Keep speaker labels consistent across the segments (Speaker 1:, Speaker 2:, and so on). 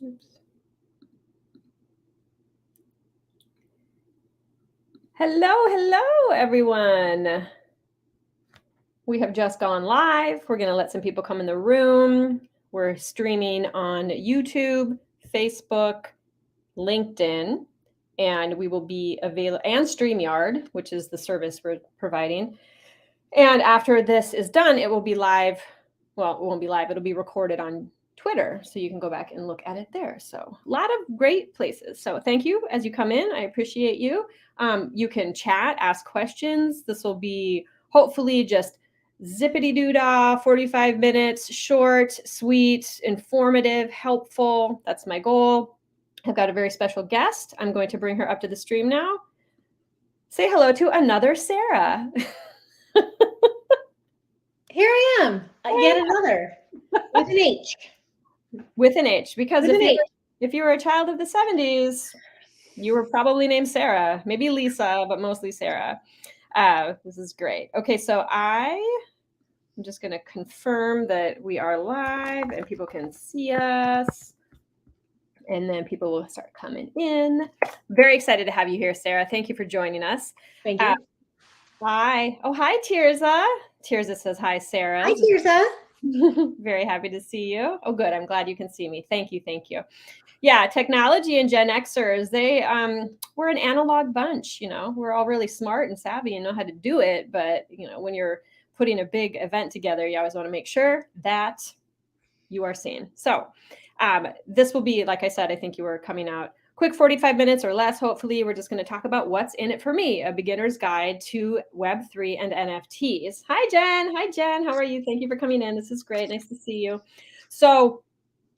Speaker 1: Oops. Hello, everyone. We have just gone live. We're going to let some people come in the room. We're streaming on YouTube, Facebook, LinkedIn, and we will be available, and StreamYard, which is the service we're providing. And after this is done, it will be live. Well, it won't be live. It'll be recorded on Twitter, so you can go back and look at it there. So a lot of great places. So thank you as you come in. I appreciate you. You can chat, ask questions. This will be hopefully just zippity-doo-dah, 45 minutes, short, sweet, informative, helpful. That's my goal. I've got a very special guest. I'm going to bring her up to the stream now. Say hello to another Sarah.
Speaker 2: Here I am, yet another, with an H.
Speaker 1: With an H, because if you were a child of the 70s, you were probably named Sarah, maybe Lisa, but mostly Sarah. This is great. Okay, so I'm just going to confirm that we are live and people can see us. And then people will start coming in. Very excited to have you here, Sarah. Thank you for joining us.
Speaker 2: Thank you.
Speaker 1: Hi. Oh, hi, Tirza. Tirza says hi, Sarah.
Speaker 2: Hi, Tirza.
Speaker 1: Very happy to see you. Oh, good. I'm glad you can see me. Thank you. Thank you. Yeah, technology and Gen Xers, we're an analog bunch, we're all really smart and savvy and know how to do it. But, when you're putting a big event together, you always want to make sure that you are seen. So this will be, like I said, I think you were coming out quick 45 minutes or less. Hopefully, we're just going to talk about what's in it for me, a beginner's guide to Web3 and NFTs. Hi, Jen. Hi, Jen. How are you? Thank you for coming in. This is great. Nice to see you. So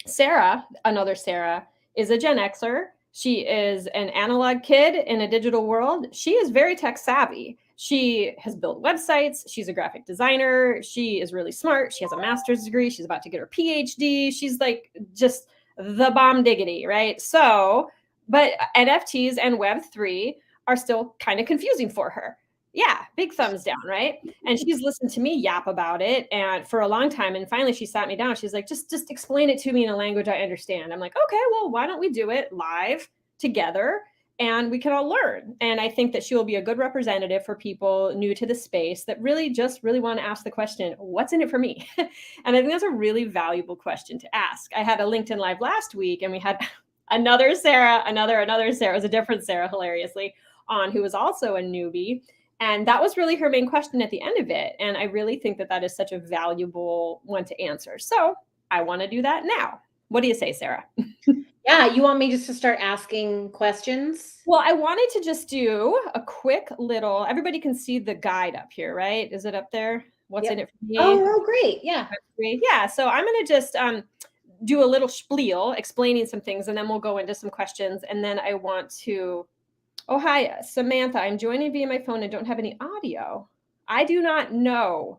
Speaker 1: Sarah, another Sarah, is a Gen Xer. She is an analog kid in a digital world. She is very tech savvy. She has built websites. She's a graphic designer. She is really smart. She has a master's degree. She's about to get her PhD. She's like just the bomb diggity, right? So, but NFTs and Web3 are still kind of confusing for her. Yeah, big thumbs down, right? And she's listened to me yap about it and for a long time. And finally she sat me down. She's like, just explain it to me in a language I understand. I'm like, okay, well, why don't we do it live together and we can all learn. And I think that she will be a good representative for people new to the space that really want to ask the question, what's in it for me? And I think that's a really valuable question to ask. I had a LinkedIn Live last week and we had another Sarah, another Sarah, it was a different Sarah, hilariously, on, who was also a newbie. And that was really her main question at the end of it. And I really think that that is such a valuable one to answer. So I want to do that now. What do you say, Sarah?
Speaker 2: Yeah, you want me just to start asking questions?
Speaker 1: Well, I wanted to just do a quick little, everybody can see the guide up here, right? Is it up there? What's in it for me?
Speaker 2: Oh, great. Yeah.
Speaker 1: Yeah. So I'm going to just do a little spiel explaining some things, and then we'll go into some questions. And then I want to... Oh, hi, Samantha. I'm joining via my phone and don't have any audio. I do not know.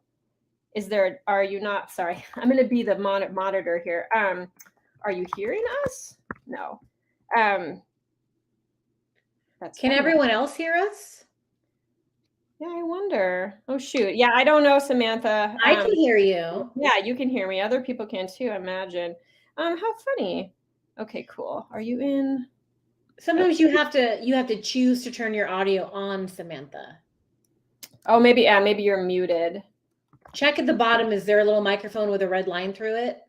Speaker 1: Are you not? Sorry, I'm going to be the monitor here. Are you hearing us? No. Can
Speaker 2: everyone else hear us?
Speaker 1: Yeah, I wonder. Oh, shoot. Yeah, I don't know, Samantha.
Speaker 2: I can hear you.
Speaker 1: Yeah, you can hear me. Other people can too, imagine. How funny. Okay, cool. Are you in?
Speaker 2: Sometimes you have to choose to turn your audio on, Samantha.
Speaker 1: Oh, maybe you're muted.
Speaker 2: Check at the bottom. Is there a little microphone with a red line through it?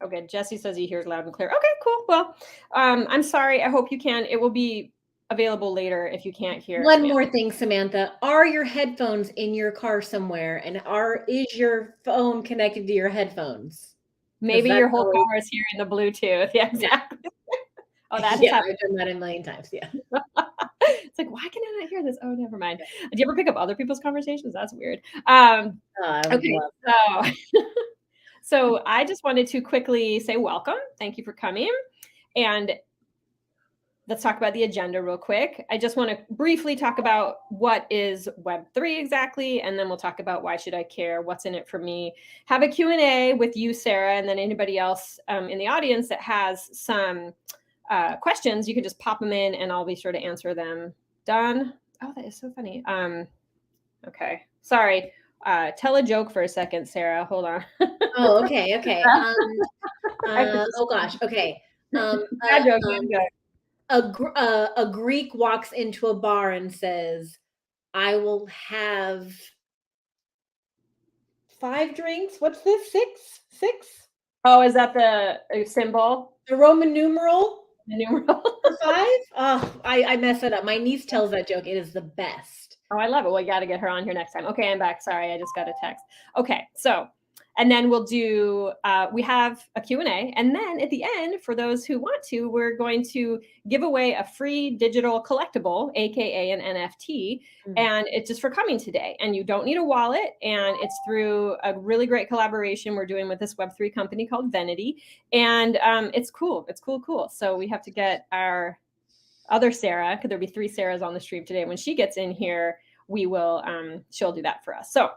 Speaker 1: Okay, Jesse says he hears loud and clear. Okay, cool. Well, I'm sorry. I hope you can. It will be available later if you can't hear.
Speaker 2: One more thing, Samantha. Are your headphones in your car somewhere? And is your phone connected to your headphones?
Speaker 1: Maybe your whole car is hearing the Bluetooth. Yeah, exactly. Oh, that's
Speaker 2: I've done that a million times. Yeah.
Speaker 1: It's like, why can I not hear this? Oh, never mind. Do you ever pick up other people's conversations? That's weird. Okay, so I just wanted to quickly say welcome. Thank you for coming. And let's talk about the agenda real quick. I just want to briefly talk about what is Web3 exactly, and then we'll talk about why should I care, what's in it for me. Have a Q&A with you, Sarah, and then anybody else in the audience that has some questions, you can just pop them in and I'll be sure to answer them. Done? Oh, that is so funny. Okay, sorry. Tell a joke for a second, Sarah. Hold on.
Speaker 2: Oh, okay, okay.
Speaker 1: I have to
Speaker 2: Oh gosh, okay.
Speaker 1: bad joke, bad joke.
Speaker 2: A Greek walks into a bar and says, "I will have 5 drinks." What's this? Six?
Speaker 1: Oh, is that the symbol?
Speaker 2: The Roman numeral
Speaker 1: The numeral?
Speaker 2: for 5? Oh, I mess it up. My niece tells that joke. It is the best.
Speaker 1: Oh, I love it. Well, you got to get her on here next time. Okay, I'm back. Sorry, I just got a text. Okay, so, and then we'll do, we have a Q&A. And then at the end, for those who want to, we're going to give away a free digital collectible, AKA an NFT. And it's just for coming today. And you don't need a wallet. And it's through a really great collaboration we're doing with this Web3 company called Venity. And it's cool. It's cool. So we have to get our other Sarah, could there be 3 Sarahs on the stream today? When she gets in here, we will, she'll do that for us. So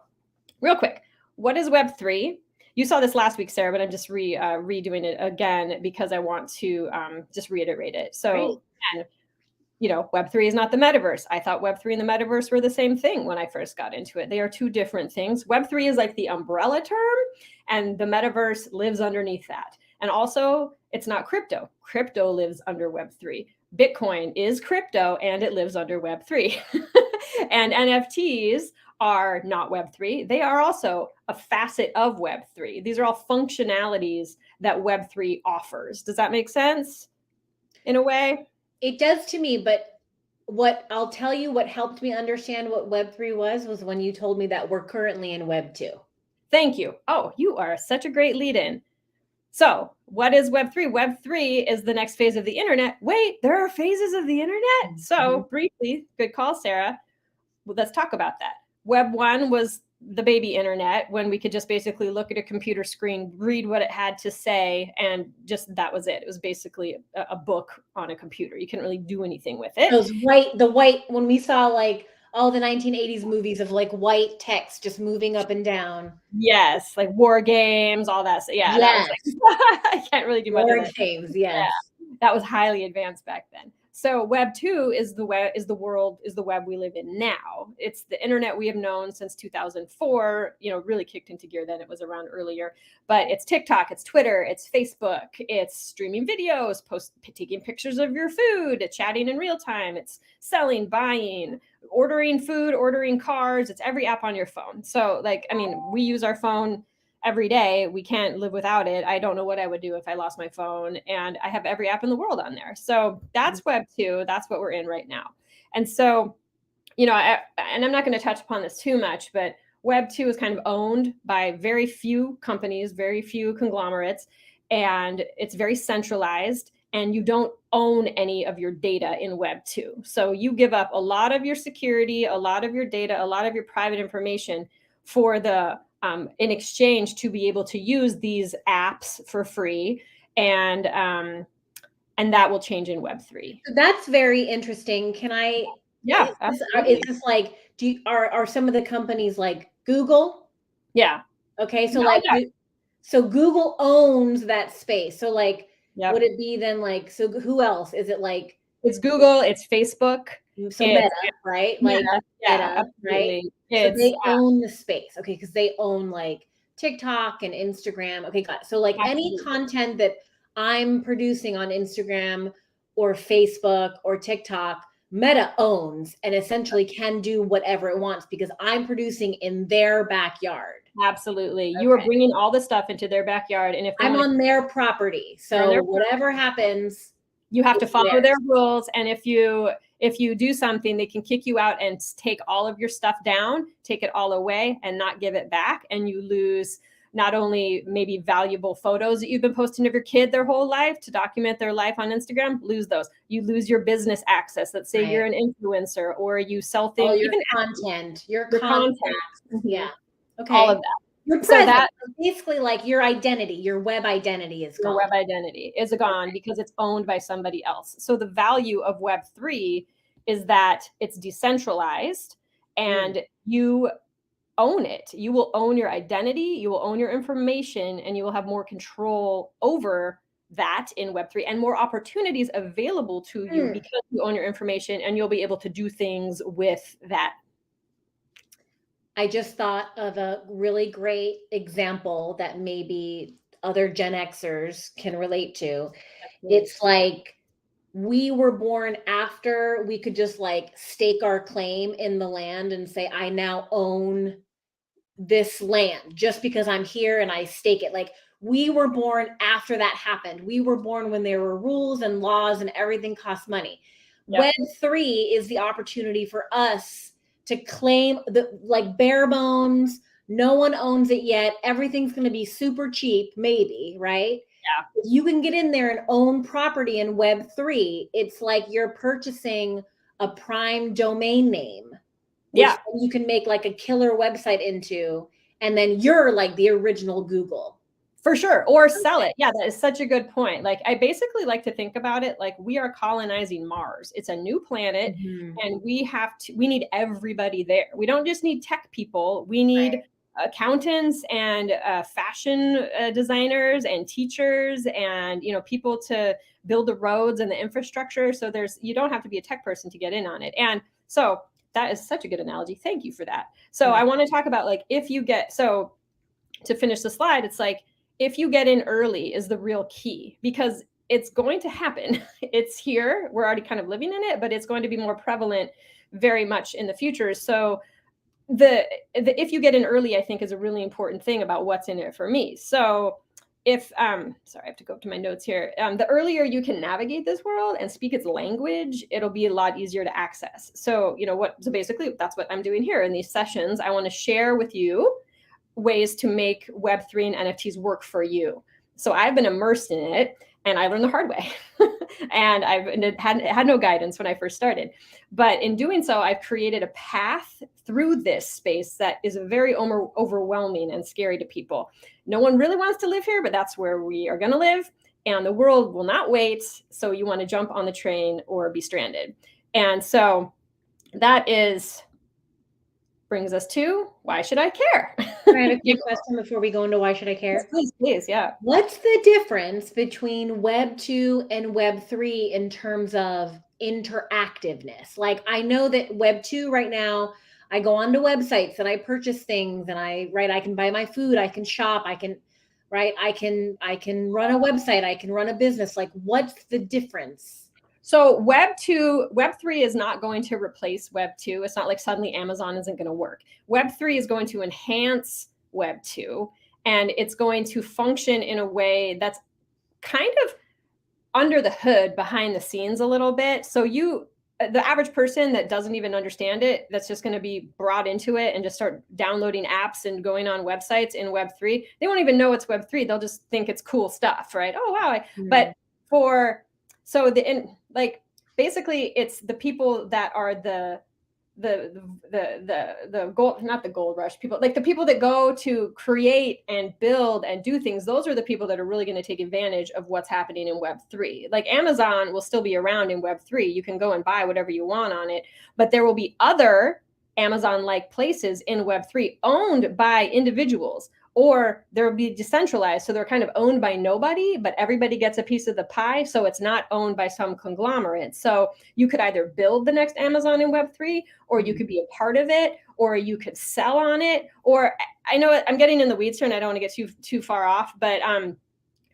Speaker 1: real quick, what is Web3? You saw this last week, Sarah, but I'm just redoing it again because I want to just reiterate it. So, and, you know, Web3 is not the metaverse. I thought Web3 and the metaverse were the same thing when I first got into it. They are 2 different things. Web3 is like the umbrella term, and the metaverse lives underneath that. And also, it's not crypto. Crypto lives under Web3. Bitcoin is crypto and it lives under Web3. And NFTs are not Web3. They are also a facet of Web3. These are all functionalities that Web3 offers. Does that make sense in a way?
Speaker 2: It does to me, but what I'll tell you, what helped me understand what Web3 was when you told me that we're currently in Web2.
Speaker 1: Thank you. Oh, you are such a great lead-in. So what is Web3? Web3 is the next phase of the internet. Wait, there are phases of the internet? So briefly, good call, Sarah. Well, let's talk about that. Web 1 was the baby internet, when we could just basically look at a computer screen, read what it had to say, and just that was it. It was basically a book on a computer. You couldn't really do anything with it.
Speaker 2: The white, when we saw like all the 1980s movies of like white text just moving up and down.
Speaker 1: Yes, like war games, all that. Yeah,
Speaker 2: yes.
Speaker 1: That was like, I can't really do much
Speaker 2: war
Speaker 1: of that.
Speaker 2: games, yes.
Speaker 1: Yeah, that was highly advanced back then. So Web 2 is the web, is the web we live in now. It's the internet we have known since 2004, you know, really kicked into gear then. It was around earlier, but it's TikTok, it's Twitter, it's Facebook, it's streaming videos, taking pictures of your food, chatting in real time, it's selling, buying, ordering food, ordering cars, it's every app on your phone. So like, I mean, we use our phone every day. We can't live without it. I don't know what I would do if I lost my phone, and I have every app in the world on there. So that's Web 2. That's what we're in right now. And so, you know, and I'm not going to touch upon this too much, but Web 2 is kind of owned by very few companies, very few conglomerates, and it's very centralized, and you don't own any of your data in Web 2. So you give up a lot of your security, a lot of your data, a lot of your private information for the in exchange to be able to use these apps for free, and that will change in Web3.
Speaker 2: So that's very interesting. Can I?
Speaker 1: Yeah,
Speaker 2: is this like? Are some of the companies like Google?
Speaker 1: Yeah.
Speaker 2: Okay, so so Google owns that space. So like, would it be then like? So who else is it like?
Speaker 1: It's Google. It's Facebook.
Speaker 2: So Meta, right? Like Meta, right? So they own the space, okay? Because they own like TikTok and Instagram. Okay, got it. So like any content that I'm producing on Instagram or Facebook or TikTok, Meta owns and essentially can do whatever it wants because I'm producing in their backyard.
Speaker 1: Absolutely. Okay. You are bringing all the stuff into their backyard, and if
Speaker 2: I'm on their property, so whatever happens,
Speaker 1: you have to follow their rules. And if you do something, they can kick you out and take all of your stuff down, take it all away, and not give it back. And you lose not only maybe valuable photos that you've been posting of your kid their whole life to document their life on Instagram, lose those. You lose your business access. Let's say you're an influencer or you sell things.
Speaker 2: Your content, your content. Yeah. Okay.
Speaker 1: All of that.
Speaker 2: So that basically like your identity, your web identity is gone.
Speaker 1: Your web identity is gone because it's owned by somebody else. So the value of Web3 is that it's decentralized and you own it. You will own your identity, you will own your information, and you will have more control over that in Web3 and more opportunities available to you because you own your information, and you'll be able to do things with that.
Speaker 2: I just thought of a really great example that maybe other Gen Xers can relate to. It's like we were born after we could just like stake our claim in the land and say, I now own this land just because I'm here and I stake it. Like we were born after that happened. We were born when there were rules and laws and everything cost money. Yep. Web3 is the opportunity for us to claim the like bare bones. No one owns it yet. Everything's going to be super cheap, maybe, right?
Speaker 1: Yeah.
Speaker 2: If you can get in there and own property in Web3, it's like you're purchasing a prime domain name.
Speaker 1: Yeah.
Speaker 2: You can make like a killer website into, and then you're like the original Google.
Speaker 1: For sure. Or sell it. Yeah, that is such a good point. Like I basically like to think about it like we are colonizing Mars. It's a new planet and we need everybody there. We don't just need tech people. We need accountants and fashion designers and teachers and, you know, people to build the roads and the infrastructure. So you don't have to be a tech person to get in on it. And so that is such a good analogy. Thank you for that. So I want to talk about like, if you get, so to finish the slide, it's like, if you get in early is the real key, because it's going to happen. It's here. We're already kind of living in it, but it's going to be more prevalent very much in the future. So if you get in early, I think is a really important thing about what's in it for me. So if, sorry, I have to go up to my notes here. The earlier you can navigate this world and speak its language, it'll be a lot easier to access. So, you know so basically that's what I'm doing here in these sessions. I want to share with you ways to make Web3 and NFTs work for you. So I've been immersed in it and I learned the hard way. And I've had no guidance when I first started. But in doing so, I've created a path through this space that is very overwhelming and scary to people. No one really wants to live here, but that's where we are going to live. And the world will not wait. So you want to jump on the train or be stranded. And so that brings us to why should I care?
Speaker 2: I have a quick question before we go into why should I care?
Speaker 1: Yes, please, yeah.
Speaker 2: What's the difference between Web 2 and Web 3 in terms of interactiveness? Like I know that Web 2 right now, I go onto websites and I purchase things and I can buy my food, I can shop, I can run a website, I can run a business. Like what's the difference?
Speaker 1: So Web3 is not going to replace Web 2. It's not like suddenly Amazon isn't going to work. Web3 is going to enhance Web 2, and it's going to function in a way that's kind of under the hood, behind the scenes a little bit. So the average person that doesn't even understand it, that's just going to be brought into it and just start downloading apps and going on websites in Web3. They won't even know it's Web3. They'll just think it's cool stuff, right? Oh, wow. But basically it's the people that are the gold, not the gold rush people, like the people that go to create and build and do things. Those are the people that are really going to take advantage of what's happening in Web3. Like Amazon will still be around in Web3. You can go and buy whatever you want on it, but there will be other Amazon-like places in Web3 owned by individuals, or they'll be decentralized. So they're kind of owned by nobody, but everybody gets a piece of the pie. So it's not owned by some conglomerate. So you could either build the next Amazon in Web3, or you could be a part of it, or you could sell on it. Or I know I'm getting in the weeds here and I don't want to get too far off, but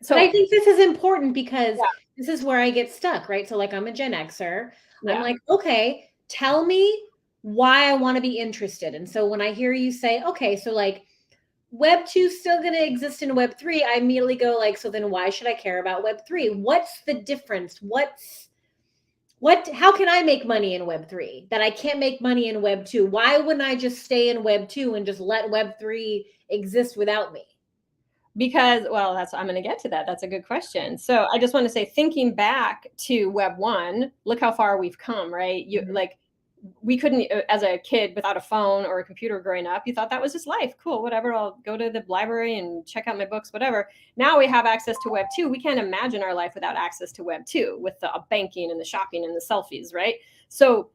Speaker 2: so I think this is important because this is where I get stuck, right? So like I'm a Gen Xer. I'm like, okay, tell me why I want to be interested. And so when I hear you say, okay, so like Web 2 is still going to exist in Web 3, I immediately go like, so then why should I care about Web 3? What's the difference? How can I make money in Web 3 that I can't make money in Web 2? Why wouldn't I just stay in Web 2 and just let Web 3 exist without me?
Speaker 1: Because, well, I'm going to get to that. That's a good question. So I just want to say, thinking back to Web 1, look how far we've come, right? We couldn't, as a kid without a phone or a computer growing up, you thought that was just life. Cool, whatever. I'll go to the library and check out my books, whatever. Now we have access to Web 2. We can't imagine our life without access to Web 2 with the banking and the shopping and the selfies, right? So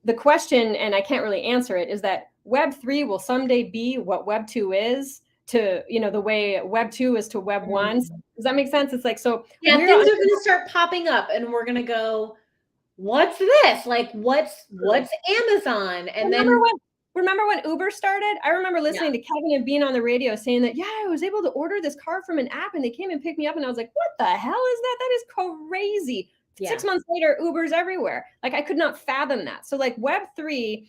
Speaker 1: the question, and I can't really answer it, is that Web 3 will someday be what Web 2 is to, the way Web 2 is to Web 1. Does that make sense? It's like, so
Speaker 2: yeah, things are going to start popping up and we're going to go, what's this? Like, what's Amazon? And then
Speaker 1: remember when Uber started? I remember listening to Kevin and being on the radio saying that, yeah, I was able to order this car from an app and they came and picked me up. And I was like, what the hell is that? That is crazy. 6 months later, Uber's everywhere. Like, I could not fathom that. So like Web3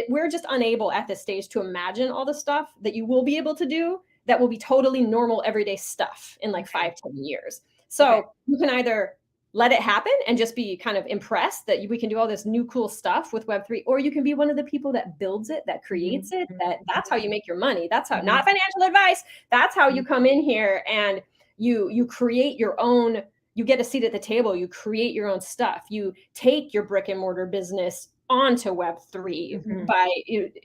Speaker 1: we're just unable at this stage to imagine all the stuff that you will be able to do that will be totally normal everyday stuff in like 5-10 years. So you can either let it happen and just be kind of impressed that we can do all this new cool stuff with Web3, or you can be one of the people that builds it, that creates it, that's how you make your money. That's how, not financial advice. That's how you come in here and you create your own, you get a seat at the table, you create your own stuff. You take your brick and mortar business onto Web3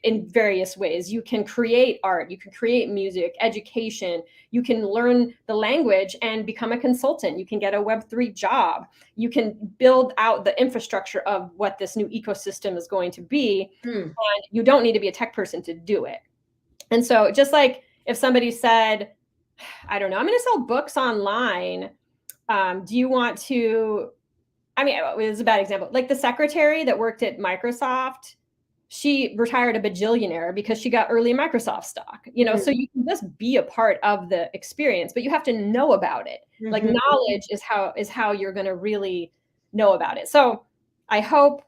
Speaker 1: in various ways. You can create art, you can create music, education, you can learn the language and become a consultant. You can get a Web3 job. You can build out the infrastructure of what this new ecosystem is going to be. And you don't need to be a tech person to do it. And so just like if somebody said, I don't know, I'm going to sell books online. Do you want to, I mean, it was a bad example. Like the secretary that worked at Microsoft, she retired a bajillionaire because she got early Microsoft stock, you know, so you can just be a part of the experience, but you have to know about it. Like knowledge is how you're going to really know about it. So I hope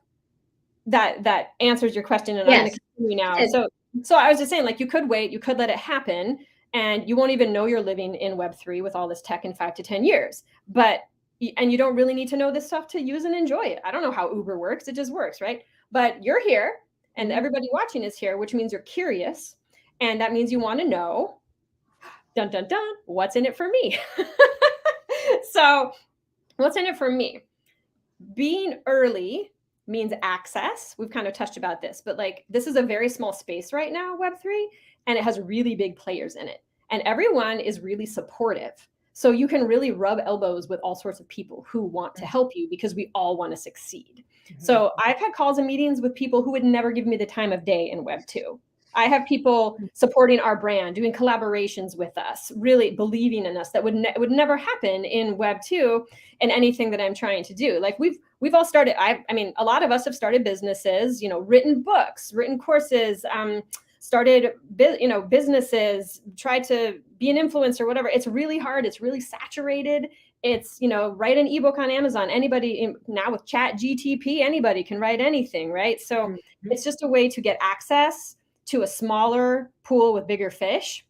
Speaker 1: that answers your question, and I'm going to continue now. So I was just saying, like, you could wait, you could let it happen, and you won't even know you're living in Web3 with all this tech in 5 to 10 years. And you don't really need to know this stuff to use and enjoy it. I don't know how Uber works. It just works, right? But you're here and everybody watching is here, which means you're curious. And that means you want to know, dun, dun, dun, what's in it for me? So what's in it for me? Being early means access. We've kind of touched about this, but like, this is a very small space right now, Web3, and it has really big players in it. And everyone is really supportive. So you can really rub elbows with all sorts of people who want to help you because we all want to succeed. So I've had calls and meetings with people who would never give me the time of day in Web2. I have people supporting our brand, doing collaborations with us, really believing in us that would never happen in Web2 and anything that I'm trying to do. Like we've all started, I mean, a lot of us have started businesses, you know, written books, written courses, started, businesses, tried to be an influencer, whatever. It's really hard. It's really saturated. It's, you know, write an ebook on Amazon. Anybody now with Chat GTP, anybody can write anything, right? So it's just a way to get access to a smaller pool with bigger fish.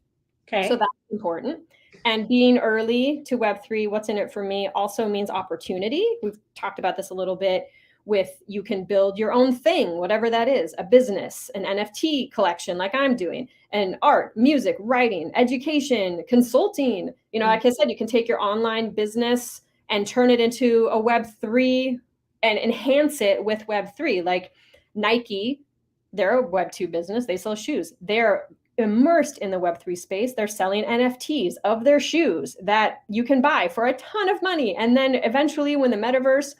Speaker 1: Okay. So that's important. And being early to Web3, what's in it for me, also means opportunity. We've talked about this a little bit. With you can build your own thing, whatever that is, a business, an NFT collection like I'm doing, and art, music, writing, education, consulting. You know, like I said, you can take your online business and turn it into a Web3 and enhance it with Web3. Like Nike, they're a Web2 business. They sell shoes. They're immersed in the Web3 space. They're selling NFTs of their shoes that you can buy for a ton of money. And then eventually when the metaverse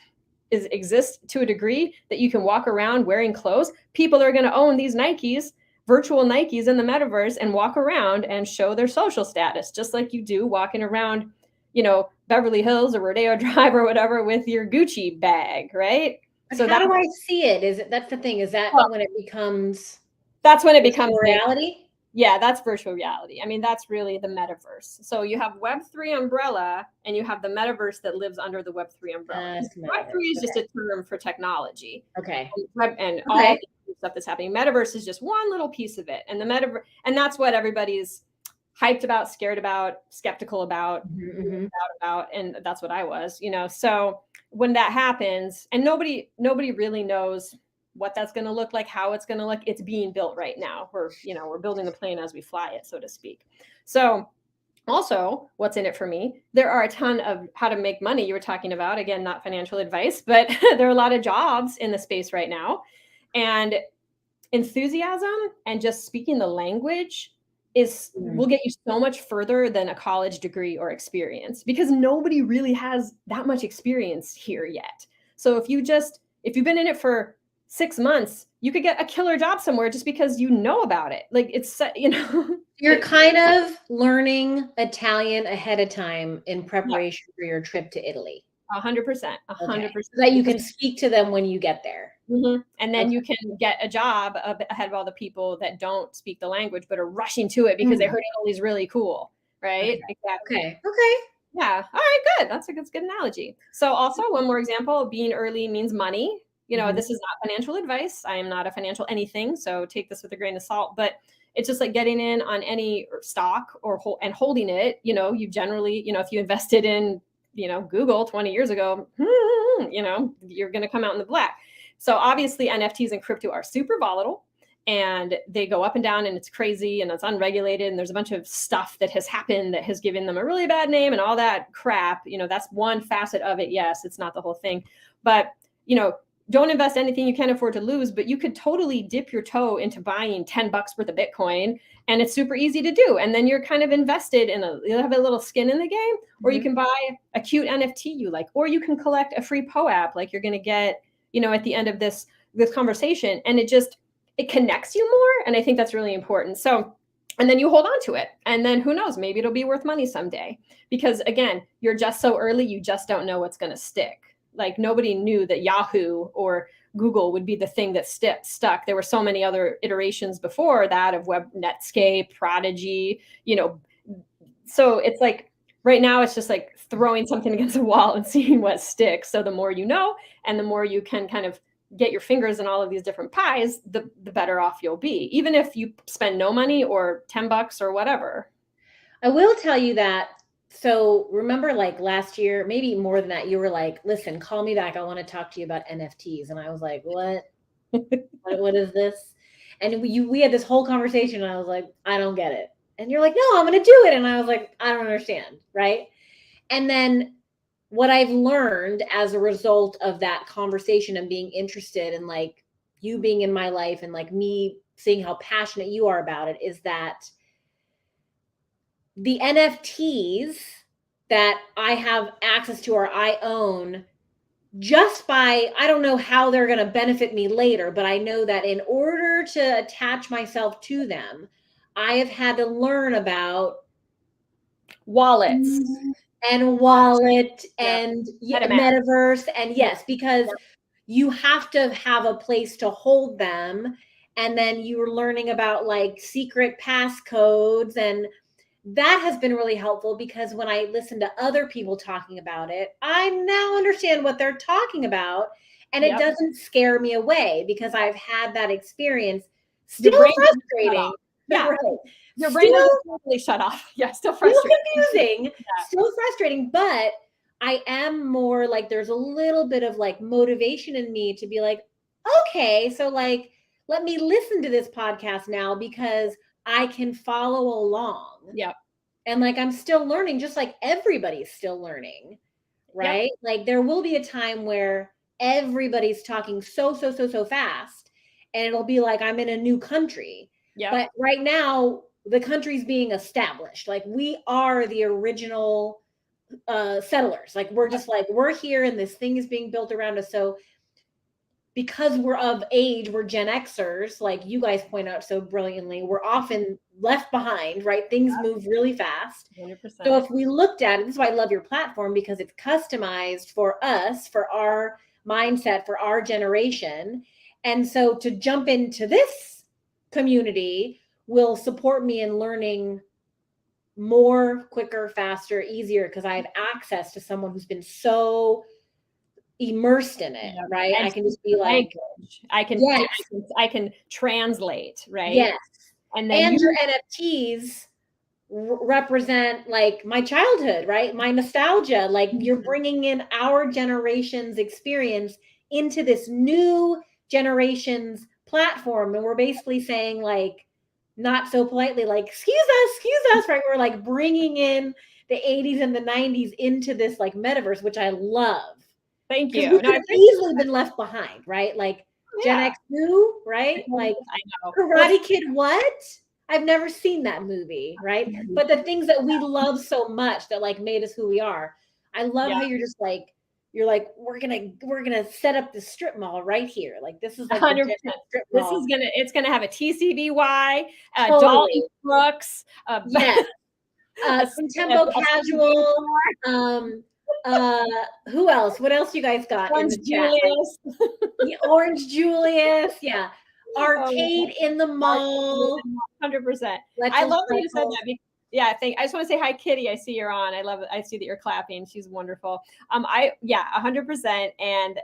Speaker 1: exists to a degree that you can walk around wearing clothes, people are going to own these Nikes, virtual Nikes in the metaverse, and walk around and show their social status, just like you do walking around, you know, Beverly Hills or Rodeo Drive or whatever with your Gucci bag, right?
Speaker 2: But so how do I see it? That's the thing. Is that when it becomes?
Speaker 1: That's when it becomes
Speaker 2: reality.
Speaker 1: Yeah, that's virtual reality. I mean, that's really the metaverse. So you have Web3 umbrella and you have the metaverse that lives under the Web3 umbrella. Web3 is just a term for technology.
Speaker 2: Okay.
Speaker 1: And all the stuff that's happening. Metaverse is just one little piece of it. And the metaverse, and that's what everybody's hyped about, scared about, skeptical about, and that's what I was, you know. So when that happens, and nobody really knows what that's going to look like, how it's going to look. It's being built right now. We're building the plane as we fly it, so to speak. So also what's in it for me, there are a ton of how to make money. You were talking about, again, not financial advice, but there are a lot of jobs in the space right now, and enthusiasm and just speaking the language will get you so much further than a college degree or experience, because nobody really has that much experience here yet. So if you've been in it for 6 months, you could get a killer job somewhere just because you know about it. Like it's, you know,
Speaker 2: you're kind of learning Italian ahead of time in preparation for your trip to Italy.
Speaker 1: 100%, 100%.
Speaker 2: So that you can speak to them when you get there.
Speaker 1: And then you can get a job ahead of all the people that don't speak the language, but are rushing to it because they heard it always really cool, right? Exactly.
Speaker 2: Okay.
Speaker 1: Yeah. All right, good. That's a good analogy. So also one more example, being early means money. You know, this is not financial advice. I am not a financial anything, so take this with a grain of salt, but it's just like getting in on any stock and holding it. You know, you generally, you know, if you invested in, you know, Google 20 years ago, you know, you're going to come out in the black. So obviously NFTs and crypto are super volatile and they go up and down and it's crazy and it's unregulated. And there's a bunch of stuff that has happened that has given them a really bad name and all that crap. You know, that's one facet of it. Yes, it's not the whole thing, but, you know, don't invest anything you can't afford to lose, but you could totally dip your toe into buying $10 worth of Bitcoin and it's super easy to do. And then you're kind of invested in you'll have a little skin in the game, or you can buy a cute NFT you like, or you can collect a free POAP like you're going to get, you know, at the end of this conversation. And it connects you more. And I think that's really important. So, and then you hold on to it. And then who knows, maybe it'll be worth money someday. Because again, you're just so early, you just don't know what's going to stick. Like nobody knew that Yahoo or Google would be the thing that stuck. There were so many other iterations before that of Netscape, Prodigy, you know. So it's like right now it's just like throwing something against a wall and seeing what sticks. So the more you know, and the more you can kind of get your fingers in all of these different pies, the better off you'll be, even if you spend no money or $10 or whatever.
Speaker 2: I will tell you that. So remember like last year, maybe more than that, you were like, listen, call me back. I want to talk to you about NFTs. And I was like, what? What is this? And we had this whole conversation and I was like, I don't get it. And you're like, no, I'm going to do it. And I was like, I don't understand. Right. And then what I've learned as a result of that conversation and being interested in like you being in my life and like me seeing how passionate you are about it is that the NFTs that I have access to or I own just by, I don't know how they're going to benefit me later, but I know that in order to attach myself to them, I have had to learn about
Speaker 1: wallets
Speaker 2: and wallet and metaverse. And yes, because you have to have a place to hold them. And then you're learning about like secret passcodes, and that has been really helpful because when I listen to other people talking about it, I now understand what they're talking about. And it doesn't scare me away because I've had that experience. Still frustrating.
Speaker 1: Yeah. Right. Your brain doesn't totally shut off. Yeah, still frustrating.
Speaker 2: Still confusing, still frustrating, but I am more like there's a little bit of like motivation in me to be like, okay, so like, let me listen to this podcast now because I can follow along.
Speaker 1: Yeah.
Speaker 2: And like, I'm still learning, just like everybody's still learning, right? Yep. Like there will be a time where everybody's talking so fast and it'll be like, I'm in a new country. Yeah. But right now the country's being established. Like we are the original settlers. Like we're just like, we're here and this thing is being built around us. So because we're of age, we're Gen Xers, like you guys point out so brilliantly, we're often left behind, right? Things move really fast. 100%. So if we looked at it, this is why I love your platform, because it's customized for us, for our mindset, for our generation. And so to jump into this community will support me in learning more, quicker, faster, easier, because I have access to someone who's been so immersed in it, right? And I can just be like,
Speaker 1: I can translate, right?
Speaker 2: Yes. And then your NFTs represent like my childhood, right? My nostalgia, like you're bringing in our generation's experience into this new generation's platform. And we're basically saying like, not so politely, like, excuse us, right? We're like bringing in the 80s and the 90s into this like metaverse, which I love.
Speaker 1: Thank you.
Speaker 2: We could have easily been left behind, right? Like Gen X who, right? Like I know. Karate Kid, what? I've never seen that movie, right? But the things that we love so much that like made us who we are. I love how you're just like, you're like, we're gonna set up the strip mall right here. Like this is like
Speaker 1: 100%. Strip mall. It's gonna have a TCBY, Dalton Brooks,
Speaker 2: some tempo casual, Who else? What else you guys got
Speaker 1: Orange
Speaker 2: in the chat?
Speaker 1: Julius.
Speaker 2: The Orange Julius. Yeah. Arcade
Speaker 1: Oh,
Speaker 2: in the mall.
Speaker 1: 100%.
Speaker 2: Let's
Speaker 1: I love that you said that. Yeah, I just want to say hi, Kitty. I see you're on. I love it. I see that you're clapping. She's wonderful. 100%. And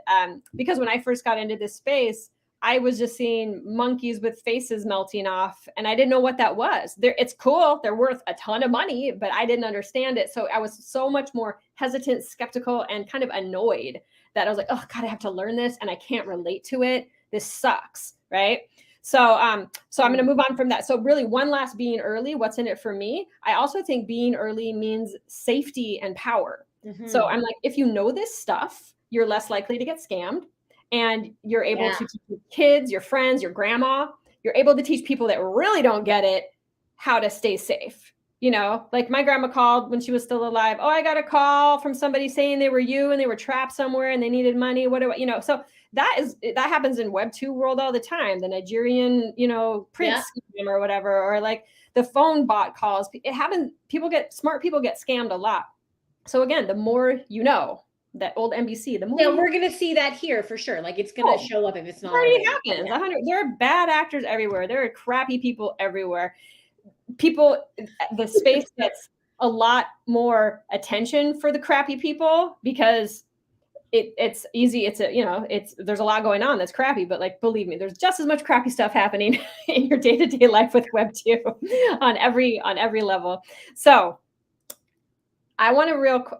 Speaker 1: because when I first got into this space, I was just seeing monkeys with faces melting off, and I didn't know what that was. It's cool. They're worth a ton of money, but I didn't understand it. So I was so much more hesitant, skeptical, and kind of annoyed that I was like, oh God, I have to learn this, and I can't relate to it. This sucks, right? So I'm going to move on from that. So really, one last being early, what's in it for me? I also think being early means safety and power. So I'm like, if you know this stuff, you're less likely to get scammed, and you're able to teach your kids, your friends, your grandma. You're able to teach people that really don't get it how to stay safe. You know, like my grandma called when she was still alive. Oh, I got a call from somebody saying they were you and they were trapped somewhere and they needed money. What do I, so that happens in Web2 world all the time. The Nigerian, prince scheme or whatever, or like the phone bot calls. It happens. Smart people get scammed a lot. So again, the more you know, that old NBC, the more.
Speaker 2: Yeah, we're going to see that here for sure. Like it's going to show up if it's not already.
Speaker 1: Happens. Yeah. There are bad actors everywhere. There are crappy people everywhere. The space gets a lot more attention for the crappy people because it's easy. There's a lot going on that's crappy, but like, believe me, there's just as much crappy stuff happening in your day-to-day life with Web2 on every level. So I want to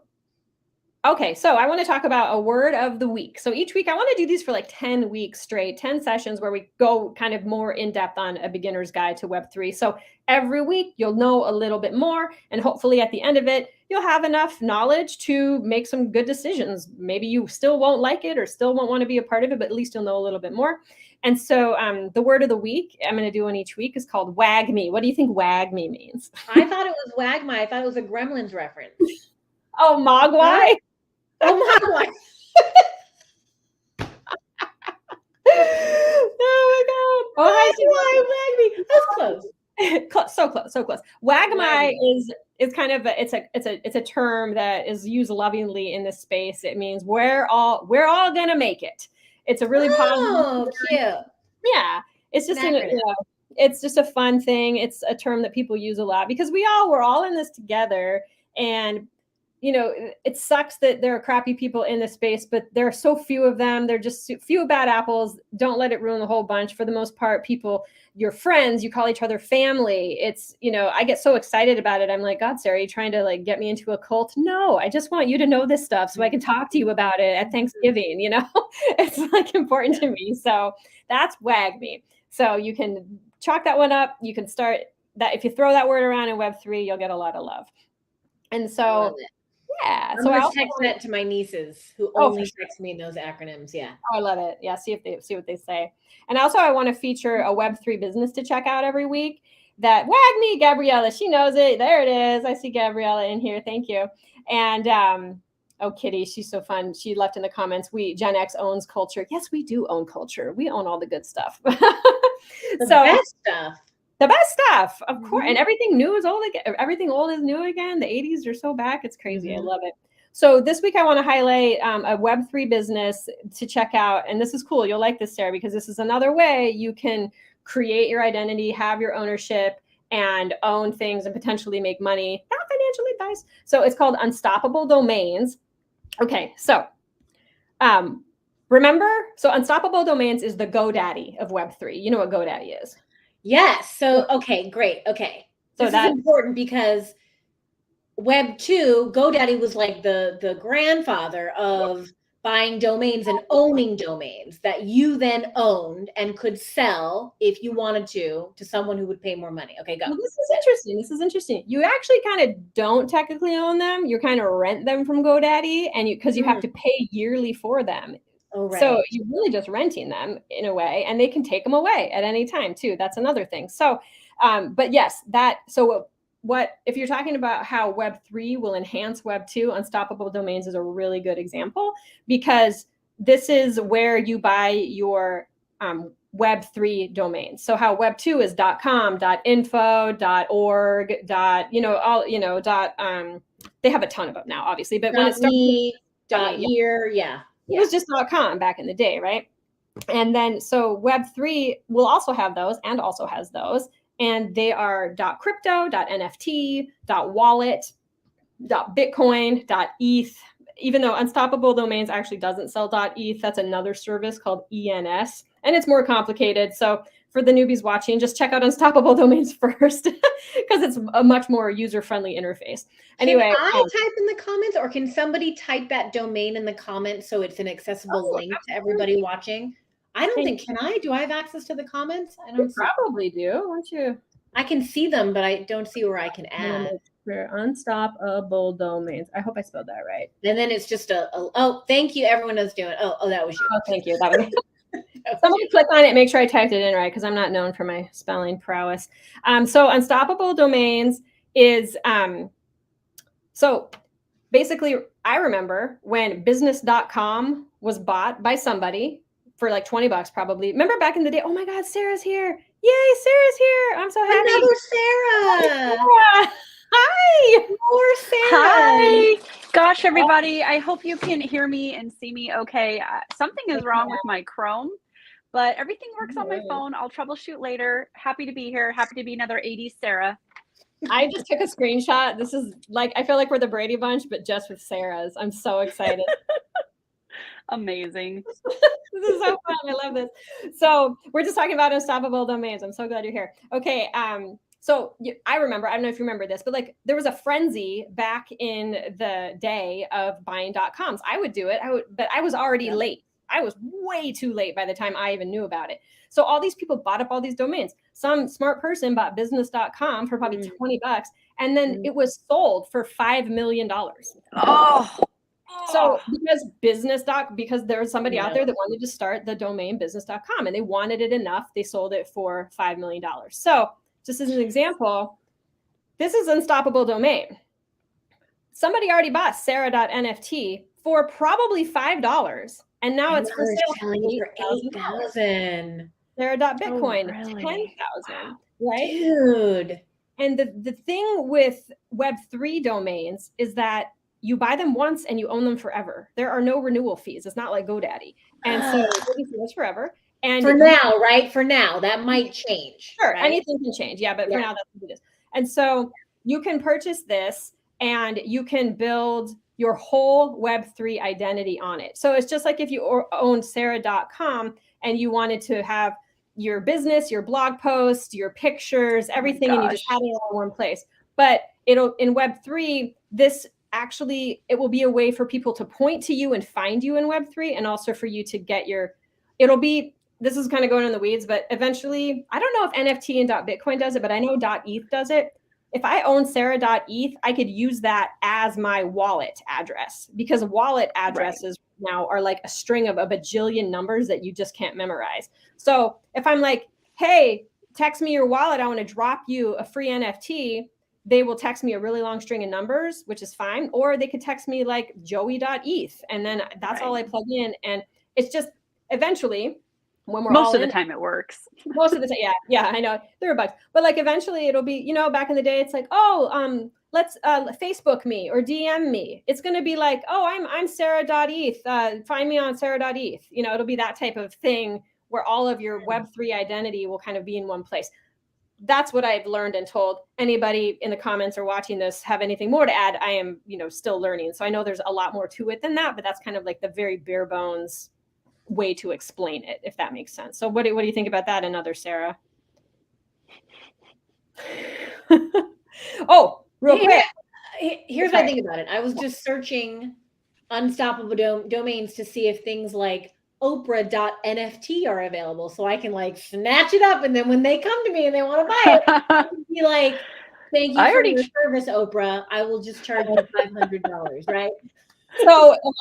Speaker 1: I want to talk about a word of the week. So each week I want to do these for like 10 weeks straight, 10 sessions where we go kind of more in depth on a beginner's guide to Web3. So every week you'll know a little bit more, and hopefully at the end of it, you'll have enough knowledge to make some good decisions. Maybe you still won't like it or still won't want to be a part of it, but at least you'll know a little bit more. And so the word of the week I'm going to do one each week is called wag me. What do you think wag me means?
Speaker 2: I thought it was wagma. I thought it was a Gremlins reference.
Speaker 1: Oh, mogwai?
Speaker 2: Oh my God.
Speaker 1: Oh my God.
Speaker 2: Oh,
Speaker 1: That's close. So close. Wagmai is kind of it's a term that is used lovingly in this space. It means we're all gonna make it. It's a really positive.
Speaker 2: Cute.
Speaker 1: Yeah. It's just it's just a fun thing. It's a term that people use a lot because we're all in this together. And it sucks that there are crappy people in this space, but there are so few of them. They're just few bad apples. Don't let it ruin the whole bunch. For the most part, people, your friends, you call each other family. It's, I get so excited about it. I'm like, God, Sarah, are you trying to like get me into a cult? No, I just want you to know this stuff so I can talk to you about it at Thanksgiving. It's like important to me. So that's wag me. So you can chalk that one up. You can start that. If you throw that word around in Web3, you'll get a lot of love. And so yeah.
Speaker 2: So I'll text that to my nieces who only text me those acronyms. Yeah.
Speaker 1: Oh, I love it. Yeah. See what they say. And also I want to feature a Web3 business to check out every week. That wag me, Gabriella. She knows it. There it is. I see Gabriella in here. Thank you. And Kitty, she's so fun. She left in the comments, Gen X owns culture. Yes, we do own culture. We own all the good stuff.
Speaker 2: The best stuff.
Speaker 1: The best stuff, of course. And everything new is old again. Everything old is new again. The 80s are so back. It's crazy. I love it. So this week I want to highlight a Web3 business to check out. And this is cool. You'll like this, Sarah, because this is another way you can create your identity, have your ownership, and own things and potentially make money. Not financial advice. So it's called Unstoppable Domains. Okay, so remember, so Unstoppable Domains is the GoDaddy of Web3. You know what GoDaddy is?
Speaker 2: Yes. So, okay, great. Okay. So that's important because Web2, GoDaddy was like the grandfather of buying domains and owning domains that you then owned and could sell if you wanted to someone who would pay more money. Okay, go.
Speaker 1: Well, this is interesting. You actually kind of don't technically own them. You kind of rent them from GoDaddy, and because you have to pay yearly for them. Oh, right. So you're really just renting them in a way, and they can take them away at any time too. That's another thing. So, but yes, if you're talking about how Web3 will enhance Web2, Unstoppable Domains is a really good example because this is where you buy your Web3 domains. So how Web2 is .com, .info, .org, they have a ton of them now, obviously, but when it started,
Speaker 2: .year, yeah.
Speaker 1: It was just .com back in the day, right? And then so Web3 will also have those and also has those. And they are .crypto, .nft, .wallet, .bitcoin, .eth. Even though Unstoppable Domains actually doesn't sell .eth, that's another service called ENS, and it's more complicated. So for the newbies watching, just check out Unstoppable Domains first because it's a much more user-friendly interface. Anyway,
Speaker 2: can I type in the comments, or can somebody type that domain in the comments so it's an accessible link to everybody watching? I don't think, can I? Do I have access to the comments? I don't
Speaker 1: probably do, won't you?
Speaker 2: I can see them, but I don't see where I can add.
Speaker 1: For Unstoppable Domains. I hope I spelled that right.
Speaker 2: And then it's just oh, thank you. Everyone knows doing. Oh, that was you.
Speaker 1: Oh, thank you. That was somebody click on it. Make sure I typed it in right, because I'm not known for my spelling prowess. So Unstoppable Domains is so basically, I remember when business.com was bought by somebody for like $20 probably. Remember back in the day? Oh my God, Sarah's here. Yay, Sarah's here. I'm so happy.
Speaker 2: Another Sarah.
Speaker 1: Sarah. Hi.
Speaker 2: More Sarah.
Speaker 3: Hi. Gosh, everybody. I hope you can hear me and see me okay. Something is wrong with my Chrome, but everything works on my phone. I'll troubleshoot later. Happy to be here. Happy to be another 80s Sarah.
Speaker 1: I just took a screenshot. This is like, I feel like we're the Brady Bunch, but just with Sarah's. I'm so excited.
Speaker 3: Amazing.
Speaker 1: This is so fun. I love this. So we're just talking about Unstoppable Domains. I'm so glad you're here. Okay. So I remember, I don't know if you remember this, but like there was a frenzy back in the day of buying .coms. I would do it. But I was already late. I was way too late by the time I even knew about it. So all these people bought up all these domains. Some smart person bought business.com for probably $20, and then it was sold for $5 million.
Speaker 3: Oh.
Speaker 1: So because there was somebody out there that wanted to start the domain business.com, and they wanted it enough, they sold it for $5 million. So just as an example, this is Unstoppable Domain. Somebody already bought Sarah.nft for probably $5, and now it's for sale for $8,000. Sarah.bitcoin, $10,000, right?
Speaker 2: Dude.
Speaker 1: And the thing with Web3 domains is that you buy them once and you own them forever. There are no renewal fees. It's not like GoDaddy. And so it's forever. And
Speaker 2: for now, right? For now, that might change.
Speaker 1: Sure,
Speaker 2: right?
Speaker 1: Anything can change. Yeah, but for now, that's what it is. And so you can purchase this and you can build your whole Web3 identity on it. So it's just like if you owned Sarah.com and you wanted to have your business, your blog post, your pictures, everything, and you just had it all in one place. But in Web3, it will be a way for people to point to you and find you in Web3, and also for you to get this is kind of going in the weeds, but eventually, I don't know if NFT and .bitcoin does it, but I know .eth does it. If I own Sarah.eth, I could use that as my wallet address, because wallet addresses now are like a string of a bajillion numbers that you just can't memorize. So if I'm like, hey, text me your wallet, I want to drop you a free NFT, they will text me a really long string of numbers, which is fine. Or they could text me like joey.eth, and then that's all I plug in. And it's just eventually, when we're
Speaker 3: most of the time it works.
Speaker 1: Most of the time, yeah, I know there are bugs, but like eventually it'll be, back in the day, it's like, let's Facebook me or DM me. It's going to be like, oh, I'm Sarah.eth. Find me on Sarah.eth. It'll be that type of thing where all of your Web3 identity will kind of be in one place. That's what I've learned and told. Anybody in the comments or watching this have anything more to add, I am, still learning. So I know there's a lot more to it than that, but that's kind of like the very bare bones way to explain it, if that makes sense. So what do you think about that, another Sarah? Oh, real quick.
Speaker 2: Here's what I think about it. I was just searching Unstoppable domains to see if things like Oprah.nft are available, so I can like snatch it up, and then when they come to me and they want to buy it, I can be like, thank you for your service, Oprah. I will just charge you $500, right?
Speaker 1: So a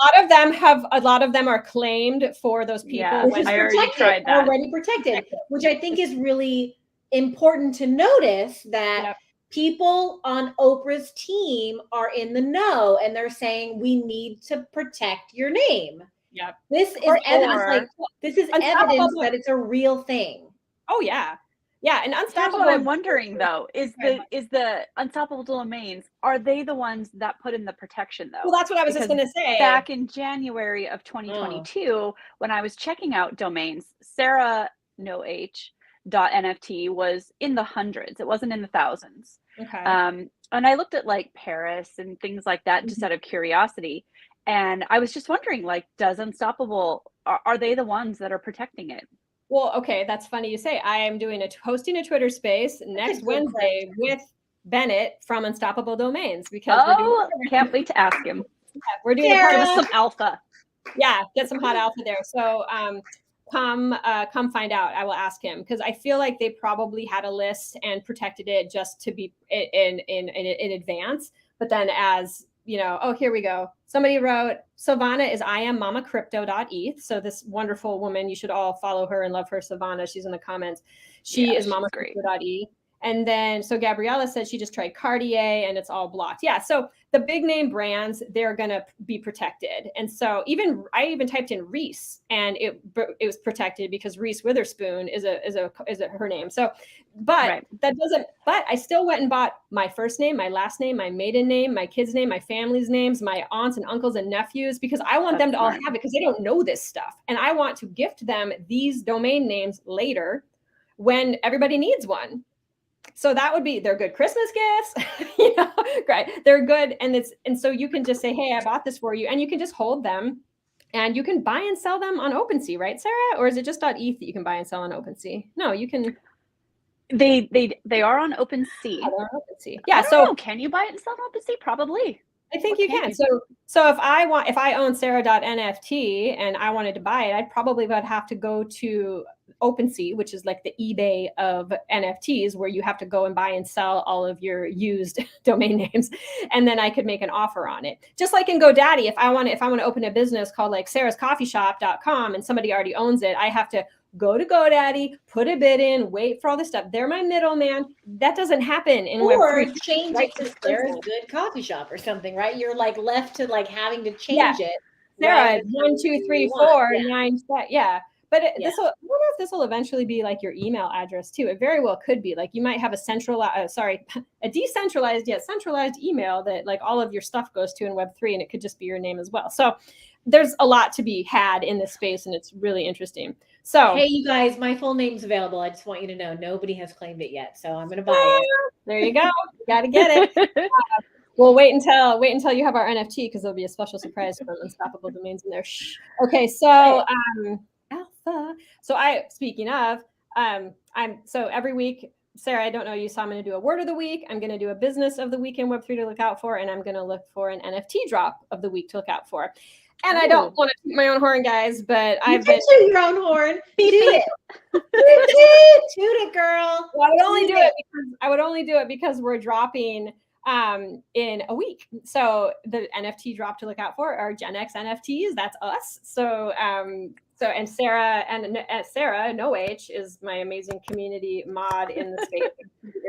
Speaker 1: lot of them are claimed for those people.
Speaker 3: Yeah, I already tried that.
Speaker 2: Already protected, which I think is really important to notice that people on Oprah's team are in the know, and they're saying we need to protect your name.
Speaker 1: Yeah.
Speaker 2: This is evidence, this is evidence that it's a real thing.
Speaker 1: Oh yeah. Yeah, and Unstoppable.
Speaker 3: Here's what I'm wondering though, is the Unstoppable domains, are they the ones that put in the protection though?
Speaker 1: Well, that's what I was just going to say.
Speaker 3: Back in January of 2022, when I was checking out domains, Sarah NoH.nft was in the hundreds. It wasn't in the thousands.
Speaker 1: Okay.
Speaker 3: And I looked at like Paris and things like that just out of curiosity. And I was just wondering, like, does Unstoppable, are they the ones that are protecting it?
Speaker 1: Well, okay, that's funny you say. I am hosting a Twitter space next Wednesday with Bennett from Unstoppable Domains because
Speaker 3: can't wait to ask him.
Speaker 1: Yeah, we're doing
Speaker 3: some alpha.
Speaker 1: Yeah, get some hot alpha there. So come find out. I will ask him because I feel like they probably had a list and protected it just to be in advance. But then as you know, oh, here we go. Somebody wrote, Savannah is IamMamaCrypto.eth. So this wonderful woman, you should all follow her and love her, Savannah. She's in the comments. She is MamaCrypto.eth. And then, so Gabriella said she just tried Cartier and it's all blocked. Yeah. So the big name brands, they're going to be protected. And so I even typed in Reese and it was protected because Reese Witherspoon is her name. So, but I still went and bought my first name, my last name, my maiden name, my kids' name, my family's names, my aunts and uncles and nephews, because I want them to all have it because they don't know this stuff. And I want to gift them these domain names later when everybody needs one. So that would be, they're good Christmas gifts, great. They're good. And so you can just say, hey, I bought this for you. And you can just hold them and you can buy and sell them on OpenSea, right, Sarah? Or is it just .eth that you can buy and sell on OpenSea? No, you can.
Speaker 3: They are on OpenSea.
Speaker 1: Yeah, they're on OpenSea.
Speaker 3: Yeah. I don't know. Can you buy it and sell it on OpenSea? Probably.
Speaker 1: I think you can. So if I own Sarah.nft and I wanted to buy it, I probably would have to go to OpenSea, which is like the eBay of NFTs, where you have to go and buy and sell all of your used domain names, and then I could make an offer on it. Just like in GoDaddy, if I want to open a business called like sarahscoffeeshop.com and somebody already owns it, I have to go to GoDaddy, put a bid in, wait for all this stuff. They're my middleman. That doesn't happen in Web3.
Speaker 2: Or change it to Sarah's Good Coffee Shop or something, right? You're like left to like having to change it.
Speaker 1: Sarah, 1, 2, 3, 4, 9. Yeah. But this will, I wonder if this will eventually be like your email address too. It very well could be. Like you might have a decentralized yet centralized email that like all of your stuff goes to in Web3, and it could just be your name as well. So there's a lot to be had in this space, and it's really interesting. So
Speaker 2: hey, you guys, my full name's available. I just want you to know nobody has claimed it yet, so I'm going to buy it.
Speaker 1: There you go. You got to get it. We'll wait until you have our NFT because there'll be a special surprise from Unstoppable Domains in there. Shh. Okay, so alpha. So speaking of, so every week, Sarah, I don't know you, so I'm going to do a word of the week. I'm going to do a business of the week in Web3 to look out for, and I'm going to look for an NFT drop of the week to look out for. And I don't want to toot my own horn, guys, but I've been
Speaker 2: toot your own horn. Toot it. Toot it, girl.
Speaker 1: Well, I would only do it because we're dropping in a week. So the NFT drop to look out for are Gen X NFTs. That's us. So and Sarah No H is my amazing community mod in the space.